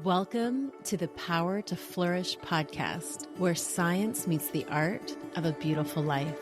Welcome to the Power to Flourish podcast, where science meets the art of a beautiful life.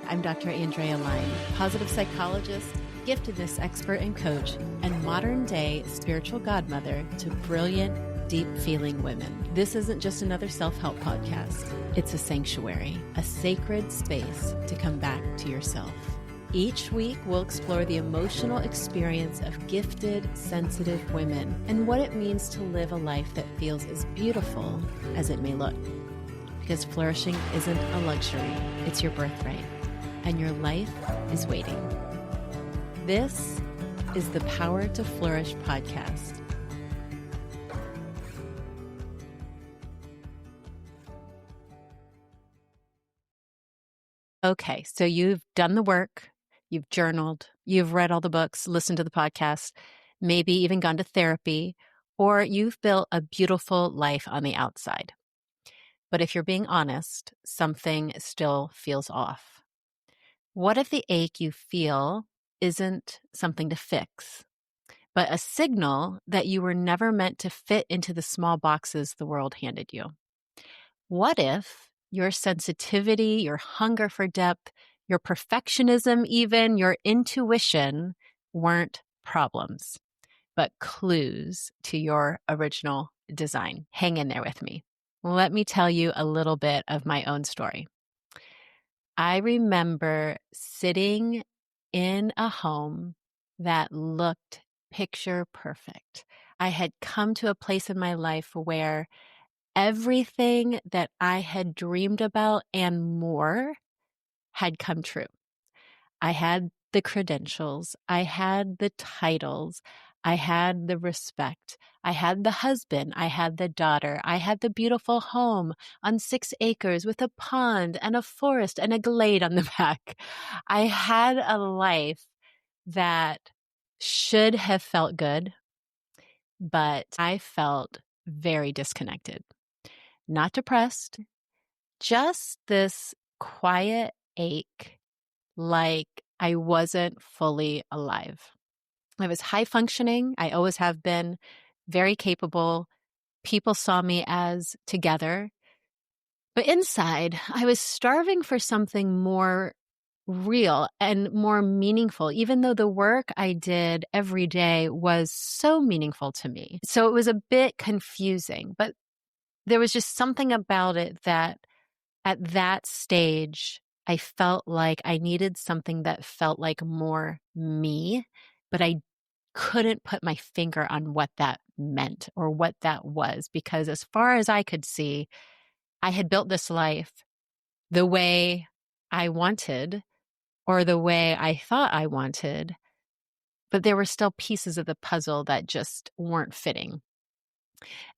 I'm Dr. Andrea Line, positive psychologist, giftedness expert and coach, and modern-day spiritual godmother to brilliant, deep-feeling women. This isn't just another self-help podcast. It's a sanctuary, a sacred space to come back to yourself. Each week, we'll explore the emotional experience of gifted, sensitive women and what it means to live a life that feels as beautiful as it may look. Because flourishing isn't a luxury, it's your birthright, and your life is waiting. This is the Power to Flourish podcast. Okay, so you've done the work. You've journaled, you've read all the books, listened to the podcast, maybe even gone to therapy, or you've built a beautiful life on the outside. But if you're being honest, something still feels off. What if the ache you feel isn't something to fix, but a signal that you were never meant to fit into the small boxes the world handed you? What if your sensitivity, your hunger for depth, your perfectionism, even your intuition weren't problems, but clues to your original design? Hang in there with me. Let me tell you a little bit of my own story. I remember sitting in a home that looked picture perfect. I had come to a place in my life where everything that I had dreamed about and more had come true. I had the credentials, I had the titles, I had the respect, I had the husband, I had the daughter, I had the beautiful home on 6 acres with a pond and a forest and a glade on the back. I had a life that should have felt good, but I felt very disconnected. Not depressed, just this quiet ache, like I wasn't fully alive. I was high functioning. I always have been, very capable. People saw me as together. But inside, I was starving for something more real and more meaningful, even though the work I did every day was so meaningful to me. So it was a bit confusing, but there was just something about it that at that stage, I felt like I needed something that felt like more me, but I couldn't put my finger on what that meant or what that was, because as far as I could see, I had built this life the way I wanted or the way I thought I wanted, but there were still pieces of the puzzle that just weren't fitting.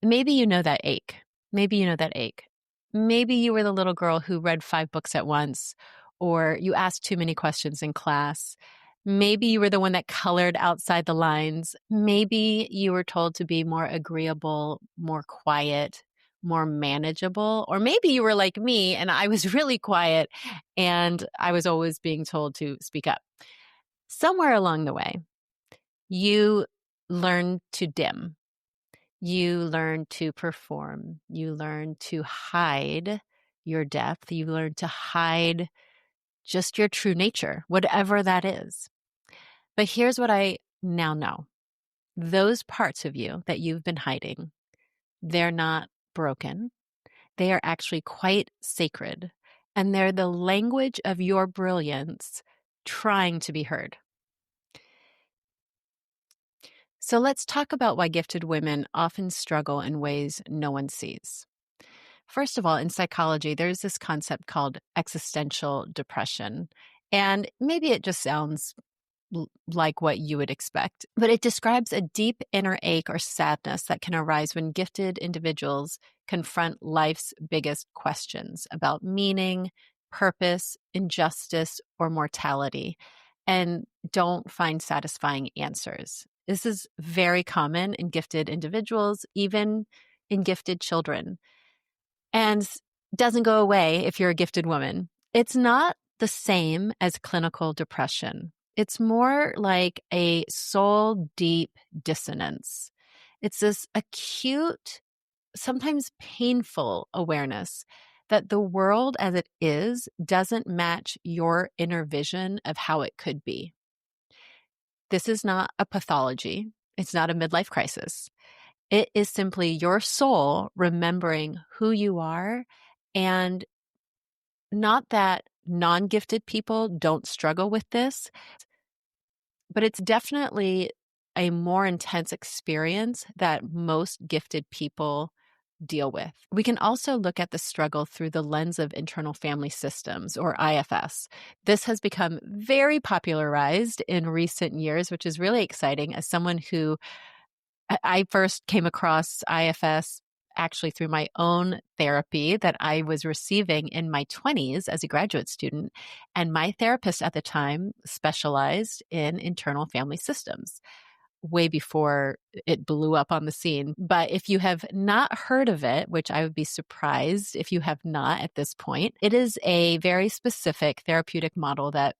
Maybe you know that ache. Maybe you know that ache. Maybe you were the little girl who read 5 books at once, or you asked too many questions in class. Maybe you were the one that colored outside the lines. Maybe you were told to be more agreeable, more quiet, more manageable. Or maybe you were like me and I was really quiet and I was always being told to speak up. Somewhere along the way, you learned to dim. You learn to perform. You learn to hide your depth. You learn to hide just your true nature, whatever that is. But here's what I now know. Those parts of you that you've been hiding, they're not broken. They are actually quite sacred. And they're the language of your brilliance trying to be heard. So let's talk about why gifted women often struggle in ways no one sees. First of all, in psychology, there's this concept called existential depression. And maybe it just sounds like what you would expect, but it describes a deep inner ache or sadness that can arise when gifted individuals confront life's biggest questions about meaning, purpose, injustice, or mortality, and don't find satisfying answers. This is very common in gifted individuals, even in gifted children, and doesn't go away if you're a gifted woman. It's not the same as clinical depression. It's more like a soul deep dissonance. It's this acute, sometimes painful awareness that the world as it is doesn't match your inner vision of how it could be. This is not a pathology. It's not a midlife crisis. It is simply your soul remembering who you are, and not that non-gifted people don't struggle with this, but it's definitely a more intense experience that most gifted people deal with. We can also look at the struggle through the lens of internal family systems, or IFS. This has become very popularized in recent years, which is really exciting. As someone who I first came across IFS actually through my own therapy that I was receiving in my 20s as a graduate student. And my therapist at the time specialized in internal family systems way before it blew up on the scene. But if you have not heard of it, which I would be surprised if you have not at this point, it is a very specific therapeutic model that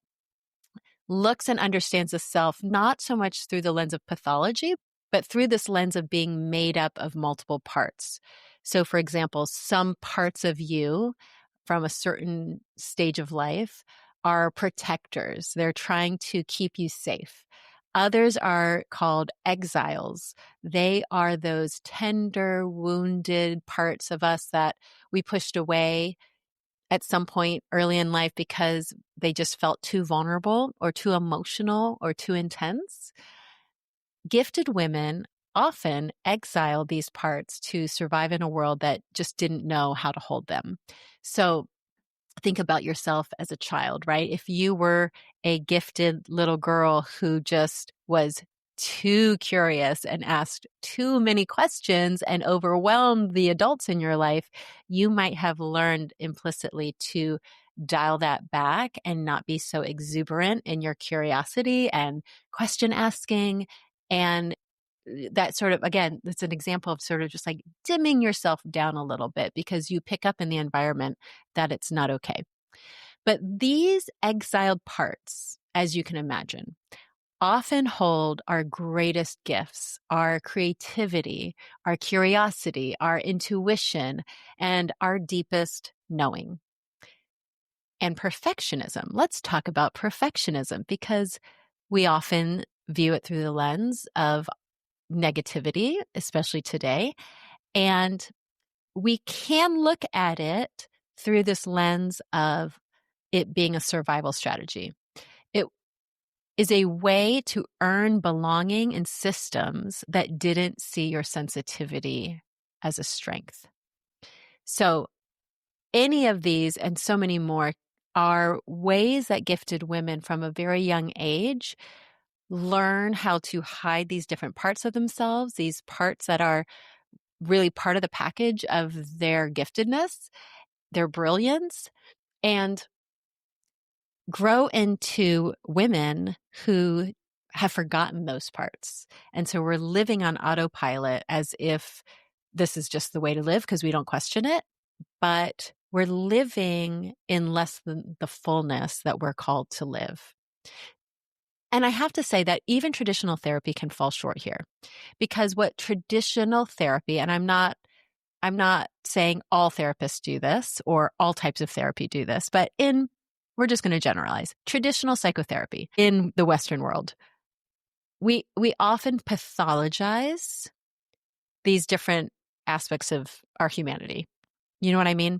looks and understands the self not so much through the lens of pathology, but through this lens of being made up of multiple parts. So, for example, some parts of you from a certain stage of life are protectors. They're trying to keep you safe. Others are called exiles. They are those tender, wounded parts of us that we pushed away at some point early in life because they just felt too vulnerable or too emotional or too intense. Gifted women often exile these parts to survive in a world that just didn't know how to hold them. So think about yourself as a child, right? If you were a gifted little girl who just was too curious and asked too many questions and overwhelmed the adults in your life, you might have learned implicitly to dial that back and not be so exuberant in your curiosity and question asking. And that sort of, again, it's an example of sort of just like dimming yourself down a little bit because you pick up in the environment that it's not okay. But these exiled parts, as you can imagine, often hold our greatest gifts, our creativity, our curiosity, our intuition, and our deepest knowing. And perfectionism. Let's talk about perfectionism because we often view it through the lens of negativity, especially today. And we can look at it through this lens of it being a survival strategy. It is a way to earn belonging in systems that didn't see your sensitivity as a strength. So any of these and so many more are ways that gifted women from a very young age learn how to hide these different parts of themselves, these parts that are really part of the package of their giftedness, their brilliance, and grow into women who have forgotten those parts. And so we're living on autopilot as if this is just the way to live because we don't question it, but we're living in less than the fullness that we're called to live. And I have to say that even traditional therapy can fall short here because what traditional therapy, and I'm not saying all therapists do this or all types of therapy do this, but we're just going to generalize traditional psychotherapy in the Western world. We often pathologize these different aspects of our humanity. You know what I mean?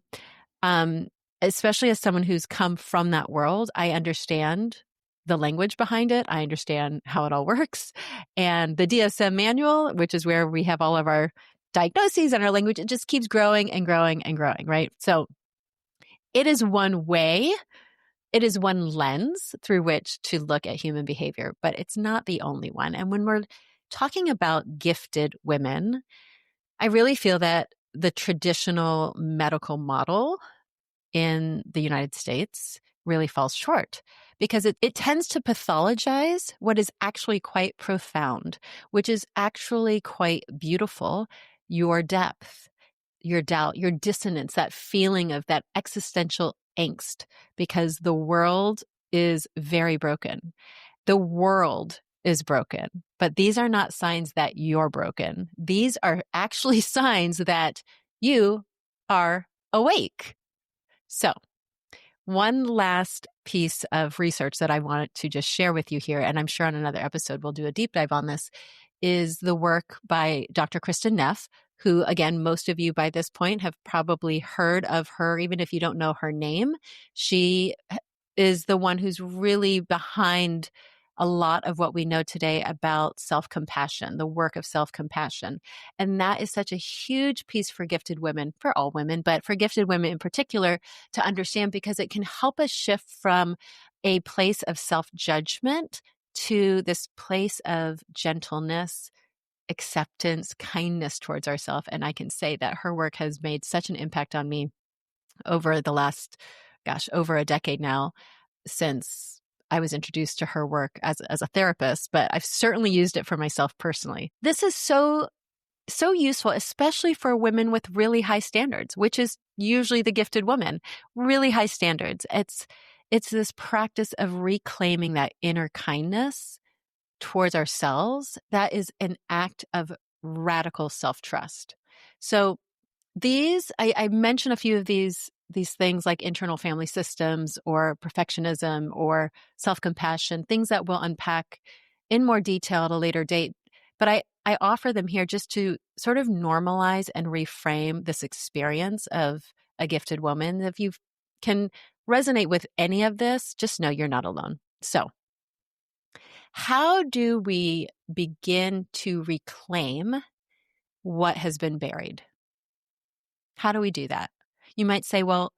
Especially as someone who's come from that world, I understand the language behind it. I understand how it all works. And the DSM manual, which is where we have all of our diagnoses and our language, it just keeps growing and growing and growing, right? So it is one way, it is one lens through which to look at human behavior, but it's not the only one. And when we're talking about gifted women, I really feel that the traditional medical model in the United States really falls short because it tends to pathologize what is actually quite profound, which is actually quite beautiful, your depth, your doubt, your dissonance, that feeling of that existential angst, because the world is very broken. The world is broken. But these are not signs that you're broken. These are actually signs that you are awake. So, one last piece of research that I wanted to just share with you here, and I'm sure on another episode we'll do a deep dive on this, is the work by Dr. Kristen Neff, who, again, most of you by this point have probably heard of her, even if you don't know her name. She is the one who's really behind a lot of what we know today about self-compassion, the work of self-compassion. And that is such a huge piece for gifted women, for all women, but for gifted women in particular, to understand, because it can help us shift from a place of self-judgment to this place of gentleness, acceptance, kindness towards ourselves. And I can say that her work has made such an impact on me over the last, over a decade now, since I was introduced to her work as a therapist, but I've certainly used it for myself personally. This is so useful, especially for women with really high standards, which is usually the gifted woman, really high standards. It's this practice of reclaiming that inner kindness towards ourselves. That is an act of radical self-trust. So I mentioned a few of these things like internal family systems or perfectionism or self-compassion, things that we'll unpack in more detail at a later date. But I offer them here just to sort of normalize and reframe this experience of a gifted woman. If you can resonate with any of this, just know you're not alone. So, how do we begin to reclaim what has been buried? How do we do that? You might say, well,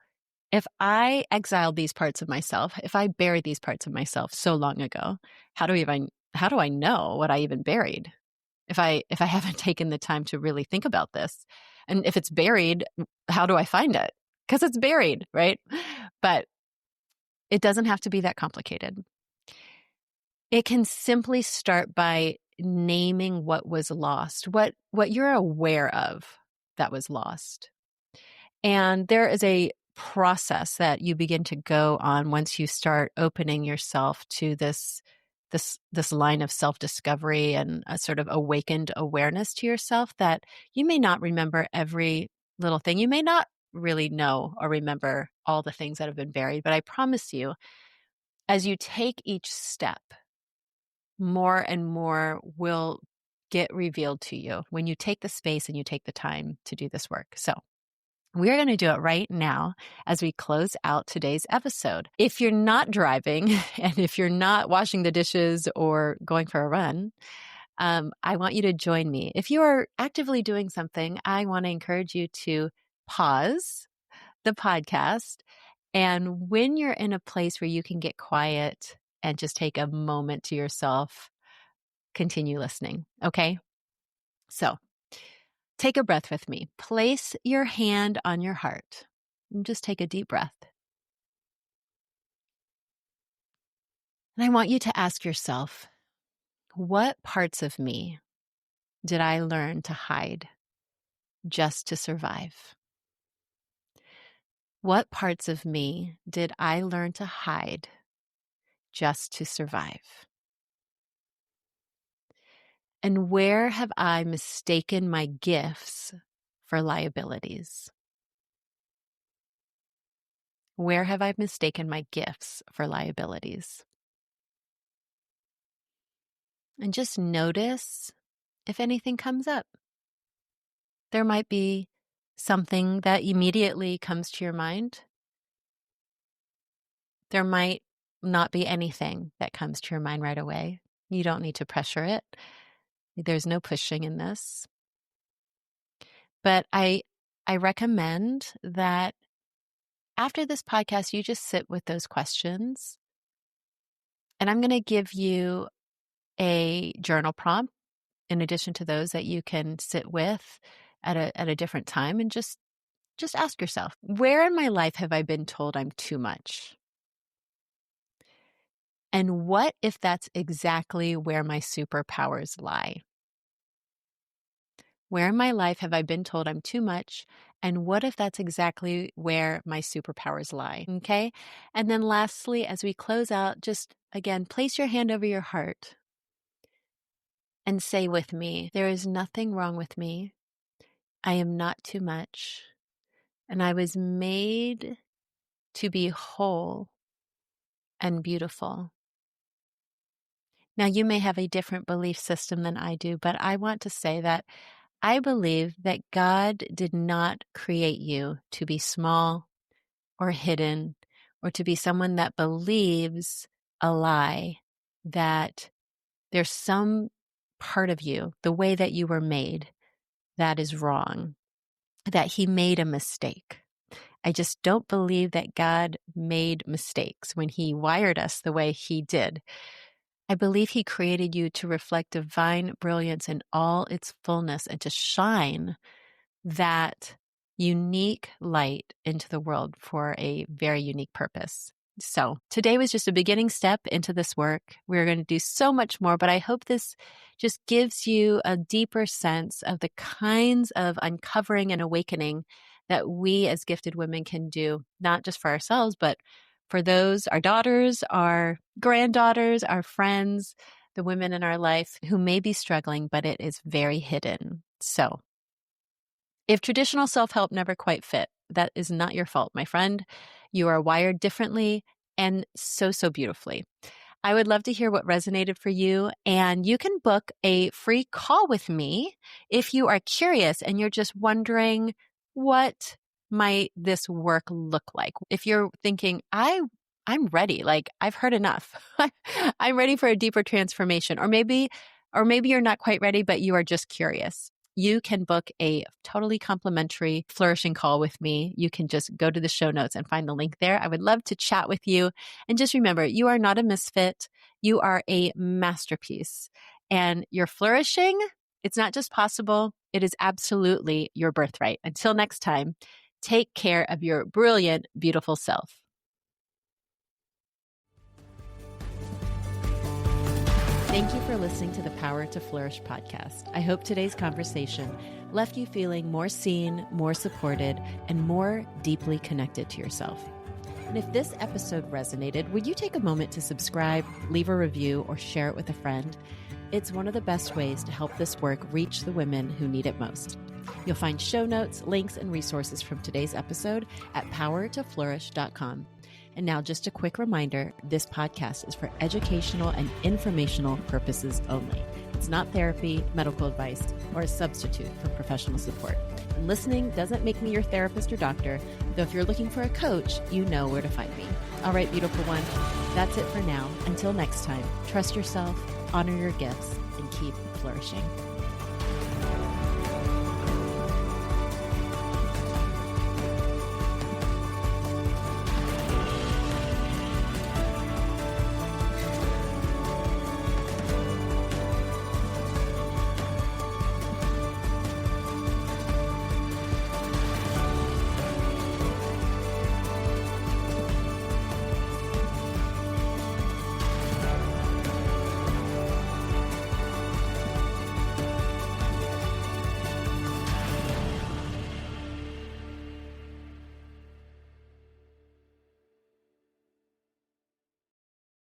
if I exiled these parts of myself, if I buried these parts of myself so long ago, how do I know what I even buried? If I haven't taken the time to really think about this. And if it's buried, how do I find it? Because it's buried, right? But it doesn't have to be that complicated. It can simply start by naming what was lost, what you're aware of that was lost. And there is a process that you begin to go on once you start opening yourself to this line of self-discovery and a sort of awakened awareness to yourself, that you may not remember every little thing. You may not really know or remember all the things that have been buried, but I promise you, as you take each step, more and more will get revealed to you when you take the space and you take the time to do this work. So we're going to do it right now as we close out today's episode. If you're not driving and if you're not washing the dishes or going for a run, I want you to join me. If you are actively doing something, I want to encourage you to pause the podcast. And when you're in a place where you can get quiet and just take a moment to yourself, continue listening. Okay? So, take a breath with me. Place your hand on your heart. And just take a deep breath. And I want you to ask yourself, what parts of me did I learn to hide just to survive? What parts of me did I learn to hide just to survive? And where have I mistaken my gifts for liabilities? Where have I mistaken my gifts for liabilities? And just notice if anything comes up. There might be something that immediately comes to your mind. There might not be anything that comes to your mind right away. You don't need to pressure it. There's no pushing in this. But I recommend that after this podcast, you just sit with those questions. And I'm going to give you a journal prompt in addition to those that you can sit with at a different time, and just ask yourself, where in my life have I been told I'm too much? And what if that's exactly where my superpowers lie? Where in my life have I been told I'm too much? And what if that's exactly where my superpowers lie? Okay. And then lastly, as we close out, just again, place your hand over your heart and say with me, there is nothing wrong with me. I am not too much. And I was made to be whole and beautiful. Now, you may have a different belief system than I do, but I want to say that I believe that God did not create you to be small or hidden or to be someone that believes a lie, that there's some part of you, the way that you were made, that is wrong, that He made a mistake. I just don't believe that God made mistakes when He wired us the way He did. I believe He created you to reflect divine brilliance in all its fullness and to shine that unique light into the world for a very unique purpose. So today was just a beginning step into this work. We're going to do so much more, but I hope this just gives you a deeper sense of the kinds of uncovering and awakening that we as gifted women can do, not just for ourselves, but for those, our daughters, our granddaughters, our friends, the women in our life who may be struggling, but it is very hidden. So if traditional self-help never quite fit, that is not your fault, my friend. You are wired differently and so, so beautifully. I would love to hear what resonated for you, and you can book a free call with me if you are curious and you're just wondering, what might this work look like? If you're thinking, I'm ready, like I've heard enough. I'm ready for a deeper transformation, or maybe you're not quite ready, but you are just curious. You can book a totally complimentary flourishing call with me. You can just go to the show notes and find the link there. I would love to chat with you. And just remember, you are not a misfit. You are a masterpiece. And you're flourishing. It's not just possible. It is absolutely your birthright. Until next time, take care of your brilliant, beautiful self. Thank you for listening to the Power to Flourish podcast. I hope today's conversation left you feeling more seen, more supported, and more deeply connected to yourself. And if this episode resonated, would you take a moment to subscribe, leave a review, or share it with a friend? It's one of the best ways to help this work reach the women who need it most. You'll find show notes, links, and resources from today's episode at powertoflourish.com. And now just a quick reminder, this podcast is for educational and informational purposes only. It's not therapy, medical advice, or a substitute for professional support. And listening doesn't make me your therapist or doctor, though if you're looking for a coach, you know where to find me. All right, beautiful one, that's it for now. Until next time, trust yourself, honor your gifts, and keep flourishing.